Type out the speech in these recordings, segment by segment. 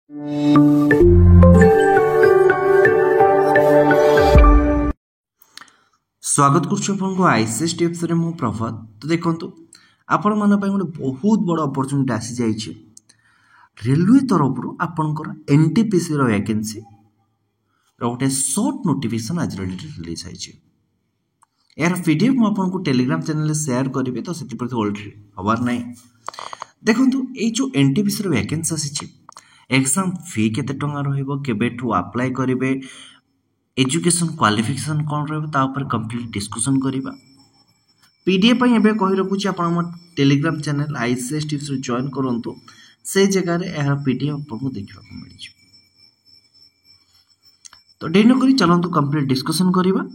स्वागत कर ICS tips रे मु प्रभात। तो देखो आपण मान गोटे बहुत बड़ अपॉर्चुनिटी आसी जाइए रेलवे तरफ आपणकर एनटीपीसी वैकेंसी गोटे शॉर्ट नोटिफिकेशन आज रिलीज है। यार पीडीएफ मुझे टेलीग्राम चैनल शेयर करी तो से ऑलरेडी हबार ना। देखो ये जो एनटीपीसी वैकेंसी आसी एग्जाम फी केते टंगा रहिबो केबेठू अप्लाई करेंगे एजुकेशन क्वालिफिकेशन कौन रहा कंप्लीट डिस्कशन करवा। पीडीएफ एवं कही रखुच्छी आप Telegram channel ICS tips join करूँ से जगह यार पीडीएफ आपको देखा मिल। तो डेरी नक चलतु कंप्लीट डिस्कशन करवा।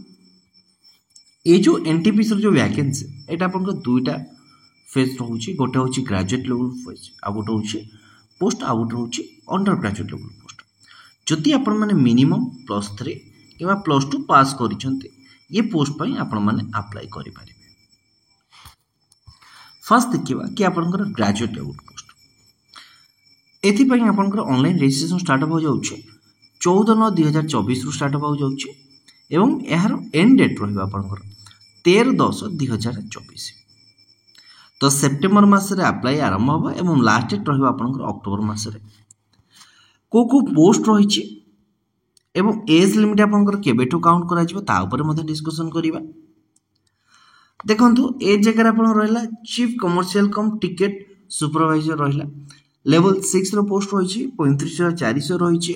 ये जो एनटीपीसी जो वैकेंसी यहाँ आप दुईटा फेज रोचे गोटे हूँ ग्रेजुएट लेवल फेज आ गोटे हूँ पोस्ट आ गोटे हूँ अंडर ग्रेजुएट लेवल पोस्ट। जदि आपण मैंने मिनिमम +3 कि +2 पास कर ये पोस्ट पर आपण मैंने अप्लाई करें। फर्स्ट देखा कि आपंकर ग्रेजुएट लेवल पोस्ट एपाई आपंकर ऑनलाइन रजिस्ट्रेशन स्टार्ट हो जाए 14/9/2024 रु स्टार्ट हो जाए एवं यार एंड डेट रहा 13/10/2024। तो सेप्टेम्बर मसरे अप्लाई आरंभ होगा एवं लास्ट डेट रहा अक्टोबर मसरे को पोस्ट रही एवं एज लिमिट आपंकर केबेठू काउंट करा डिस्कशन करवा। देखो ए जगह आप रहा चीफ कमर्शियल कम टिकेट सुपरवाइजर रहा लेवल 6 रो पोस्ट रही 35,400 रही।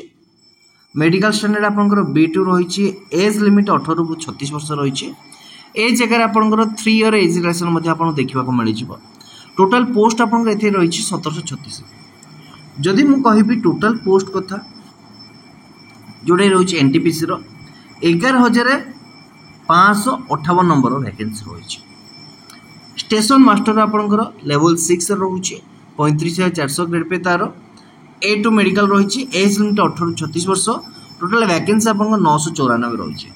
मेडिकल स्टैंडर्ड आपंकर B2 रही एज लिमिट 18 रु 36 वर्ष रही। ए जगह आपंकर 3 ईयर एज रिलैक्सेशन देखा मिल। टोटाल पोस्ट आपंकर ए रही 1736। जदि मु कहि टोटाल पोस्ट कथा जोड़े रही एनटीपीसी 11,558 नंबर वैकेंसी रही। स्टेशन मास्टर आपंकर लेवल 6 रोचे 35,400 ग्रेड पे तार A2 मेडिकल रही एज लिमिट 18 रु 36 वर्ष। टोटाल वैकेंसी आप 994 रही।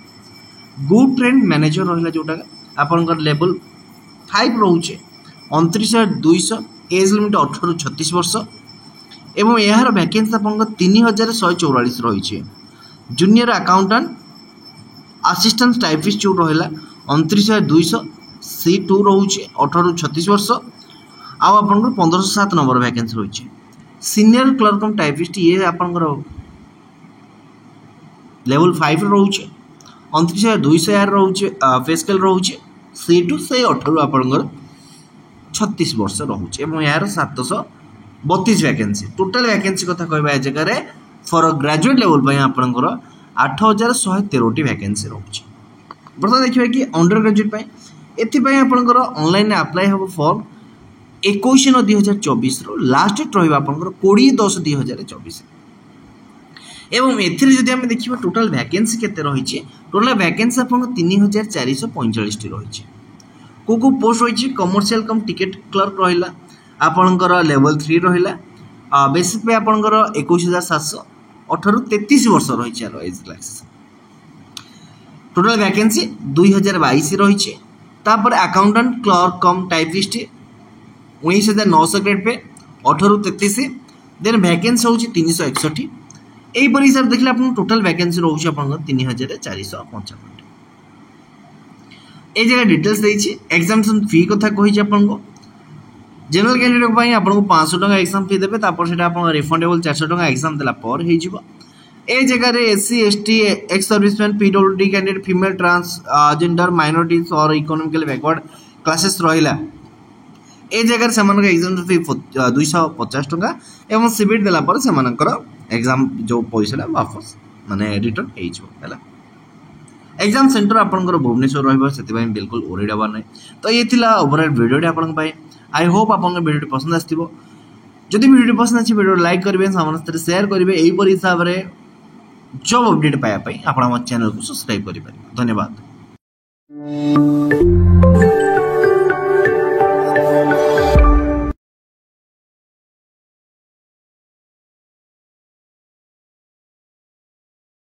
गुड ट्रेंड मैनेजर रहा जोटा आपंकर लेवल 5 रोचे 29,200 एज लिमिट 18 रु 36 वर्ष एवं यार वैकेंसी आपंकर 3,144 रही। जूनियर अकाउंटेंट असिस्टेंट टाइपिस्ट जो रहा 29,200 C2 रोचे 18 रु 36 वर्ष आप 1507 नंबर वैकेंसी रही। सीनियर क्लर्क टाइपिस्ट ये आपंकर लेवल 5 रोचे 29,200 यार रोचे पे स्केल रोचे C2 से 18 आपंकर 36 वर्ष रोचे एवं यार 732 वैकेंसी। टोटाल वैकेंसी कथा कहबा ए जगह फॉर ग्रेजुएट लेवल पर आपंकर 8,113 वैकेंसी रोचे। बर्तमान देखिए कि अंडर ग्रेजुएट एपाई आपंकर ऑनलाइन अप्लाई हम फॉर्म 21/9/2024 लास्ट डेट रहा 20/10/2024 एवं एथिरे जदि आम देखिबा टोटाल वैकेंसी केते रही। टोटाल वैकेंसी आप 3,445 रही। को पोस्ट रही कमर्शियल कम टिकेट क्लर्क रहा आपंकर लेवल 3 रहा बेसिक पे आपंकर 21,700 18 रु 33 वर्ष रही एज रिलैक्सेशन। टोटाल वैकेंसी 2022 रही। अकाउंटेंट क्लर्क कम टाइपिस्ट 19,900 ग्रेड पे 18 रु 33 देन वैकेंसी हूँ 361। यहीपर हिसाब देखिए आप टोटाल वैकेंसी रोचे 3,455। ये जगह डिटेल्स देछि एग्जामिनेशन फी कथा कही आपको जनरल कैंडिडेट आपको 500 टका एग्जाम फी देते रिफंडेबल 400 टका एग्जाम देला पर हो। ए जगह SC ST ex serviceman PWD candidate female transgender minorities और इकोनॉमिकली बैकवर्ड क्लासेस रहा ए जगह से एग्जाम फी 250 टका एवं सीबीटी देला पर से एग्जाम जो पैसा वापस माने रिटर्न है। एग्जाम सेंटर आपंकर भुवनेश्वर रही बिल्कुल ओरिड हबार ना। तो ये ओवरऑल वीडियो आप आई होप आप वीडियो पसंद आसो। जदि वीडियो पसंद अच्छी वीडियो लाइक करेंगे समस्त शेयर करेंगे यहीपर हिसाब से जॉब अपडेट पाइबापी आप चैनल को सब्सक्राइब करें। धन्यवाद।